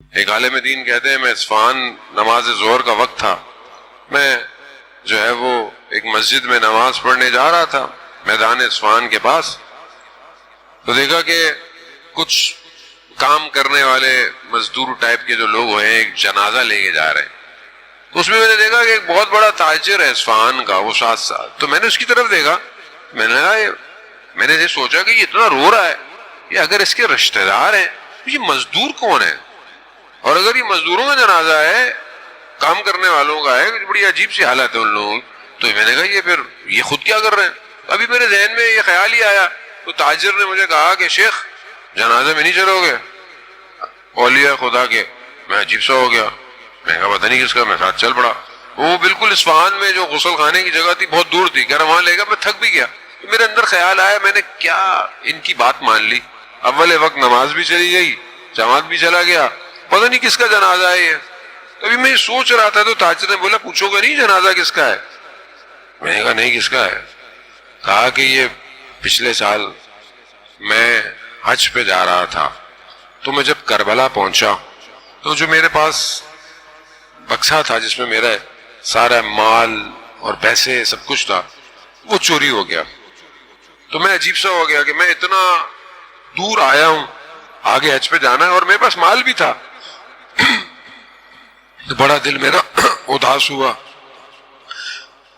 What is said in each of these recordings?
ایک عالم دین کہتے ہیں میں اصفہان نماز ظہر کا وقت تھا، میں جو ہے وہ ایک مسجد میں نماز پڑھنے جا رہا تھا میدان اصفہان کے پاس، تو دیکھا کہ کچھ کام کرنے والے مزدور ٹائپ کے جو لوگ ہیں ایک جنازہ لے کے جا رہے ہیں، تو اس میں نے دیکھا کہ ایک بہت بڑا تاجر ہے اصفہان کا، وہ ساتھ ساتھ، تو میں نے اس کی طرف دیکھا، میں نے یہ سوچا کہ یہ اتنا رو رہا ہے، یہ اگر اس کے رشتہ دار ہیں تو یہ مزدور کون ہے، اور اگر یہ مزدوروں کا جنازہ ہے، کام کرنے والوں کا ہے، بڑی عجیب سی حالت ہے ان لوگوں، تو میں نے کہا یہ پھر یہ خود کیا کر رہے ہیں؟ ابھی میرے ذہن میں یہ خیال ہی آیا، تو تاجر نے مجھے کہا کہ شیخ جنازے میں نہیں چلو گے اولیاء خدا کے؟ میں عجیب سا ہو گیا، میں کہا پتہ نہیں کس کا، میں ساتھ چل پڑا۔ وہ بالکل اصفہان میں جو غسل خانے کی جگہ تھی بہت دور تھی، کہہ رہا وہاں لے گا، میں تھک بھی گیا، تو میرے اندر خیال آیا، میں نے کیا ان کی بات مان لی، اول وقت نماز بھی چلی گئی، جماعت بھی چلا گیا، پتہ نہیں کس کا جنازہ ہے یہ۔ ابھی میں سوچ رہا تھا تو تاجر نے بولا پوچھو گے نہیں جنازہ کس کا ہے؟ میں نے کہا نہیں کس کا ہے؟ کہا کہ یہ پچھلے سال میں حج پہ جا رہا تھا، تو میں جب کربلا پہنچا تو جو میرے پاس بکسا تھا جس میں میرا سارا مال اور پیسے سب کچھ تھا وہ چوری ہو گیا، تو میں عجیب سا ہو گیا کہ میں اتنا دور آیا ہوں، آگے حج پہ جانا ہے اور میرے پاس مال بھی تھا، تو بڑا دل میرا اداس ہوا،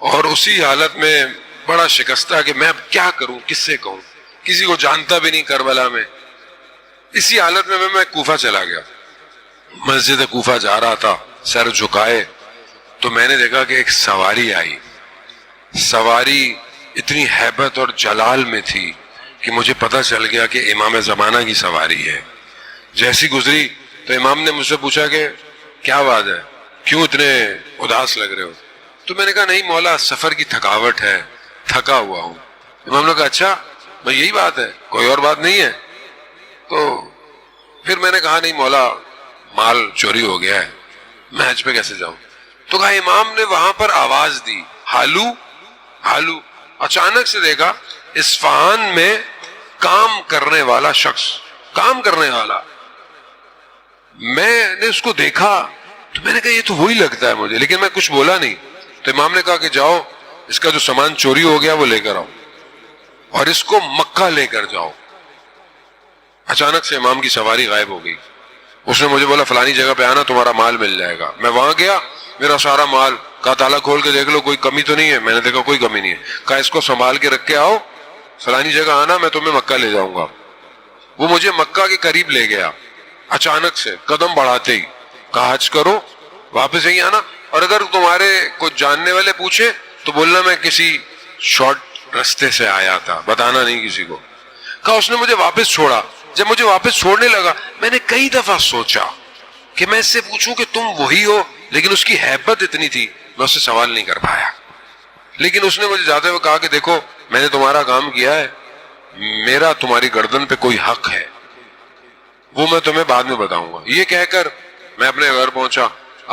اور اسی حالت میں بڑا شکستہ کہ میں اب کیا کروں، کس سے کہوں، کسی کو جانتا بھی نہیں کربلا میں۔ اسی حالت میں کوفہ چلا گیا، مسجد کوفہ جا رہا تھا سر جھکائے، تو میں نے دیکھا کہ ایک سواری آئی، سواری اتنی ہیبت اور جلال میں تھی کہ مجھے پتہ چل گیا کہ امام زمانہ کی سواری ہے۔ جیسی گزری تو امام نے مجھ سے پوچھا کہ کیا بات ہے، کیوں اتنے اداس لگ رہے ہو؟ تو میں نے کہا نہیں مولا سفر کی تھکاوٹ ہے، تھکا ہوا ہوں۔ امام نے کہا اچھا بھائی یہی بات ہے، کوئی اور بات نہیں ہے؟ تو پھر میں نے کہا نہیں مولا مال چوری ہو گیا ہے، میں حج پہ کیسے جاؤں؟ تو کہا امام نے وہاں پر آواز دی ہالو ہالو، اچانک سے دیکھا اصفہان میں کام کرنے والا شخص، کام کرنے والا، میں نے اس کو دیکھا تو میں نے کہا یہ تو وہی لگتا ہے مجھے، لیکن میں کچھ بولا نہیں۔ تو امام نے کہا کہ جاؤ اس کا جو سامان چوری ہو گیا وہ لے کر آؤ اور اس کو مکہ لے کر جاؤ۔ اچانک سے امام کی سواری غائب ہو گئی، اس نے مجھے بولا فلانی جگہ پہ آنا تمہارا مال مل جائے گا۔ میں وہاں گیا، میرا سارا مال، کہا تالا کھول کے دیکھ لو کوئی کمی تو نہیں ہے؟ میں نے دیکھا کوئی کمی نہیں ہے۔ کہا اس کو سنبھال کے رکھ کے آؤ، فلانی جگہ آنا میں تمہیں مکہ لے جاؤں گا۔ وہ مجھے مکہ کے قریب لے گیا، اچانک سے قدم بڑھاتے ہی کہا حج کرو واپس یہی آنا، اور اگر تمہارے کچھ جاننے والے پوچھے تو بولنا میں کسی شارٹ رستے سے آیا تھا، بتانا نہیں کسی کو۔ کہا اس نے مجھے واپس چھوڑا، جب مجھے واپس چھوڑنے لگا میں نے کئی دفعہ سوچا کہ میں اس سے پوچھوں کہ تم وہی ہو، لیکن اس کی ہیبت اتنی تھی میں اس سے سوال نہیں کر پایا، لیکن اس نے مجھے جاتے ہوئے کہا کہ دیکھو میں نے تمہارا کام کیا ہے، میرا تمہاری گردن پہ کوئی حق ہے، وہ میں تمہیں بعد میں بتاؤں گا۔ یہ کہہ کر میں اپنے گھر پہنچا۔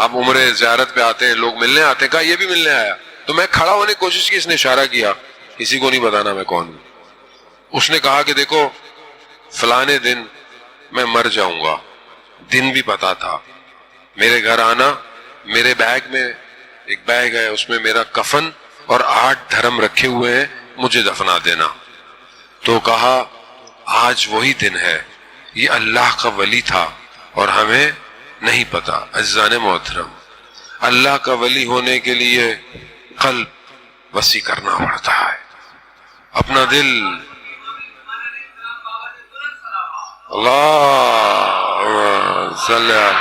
آپ عمرے زیارت پہ آتے ہیں، لوگ ملنے آتے ہیں، کہا یہ بھی ملنے آیا، تو میں کھڑا ہونے کی کوشش کی، اس نے اشارہ کیا کسی کو نہیں بتانا میں کون ہوں۔ اس نے کہا کہ دیکھو فلانے دن میں مر جاؤں گا، دن بھی پتا تھا، میرے گھر آنا، میرے بیگ میں ایک بیگ ہے اس میں میرا کفن اور 8 دھرم رکھے ہوئے ہیں، مجھے دفنا دینا۔ تو کہا آج وہی دن ہے، یہ اللہ کا ولی تھا اور ہمیں نہیں پتا۔ عزیزان محترم، اللہ کا ولی ہونے کے لیے قلب وسیع کرنا پڑتا ہے، اپنا دل، اللہ صلی اللہ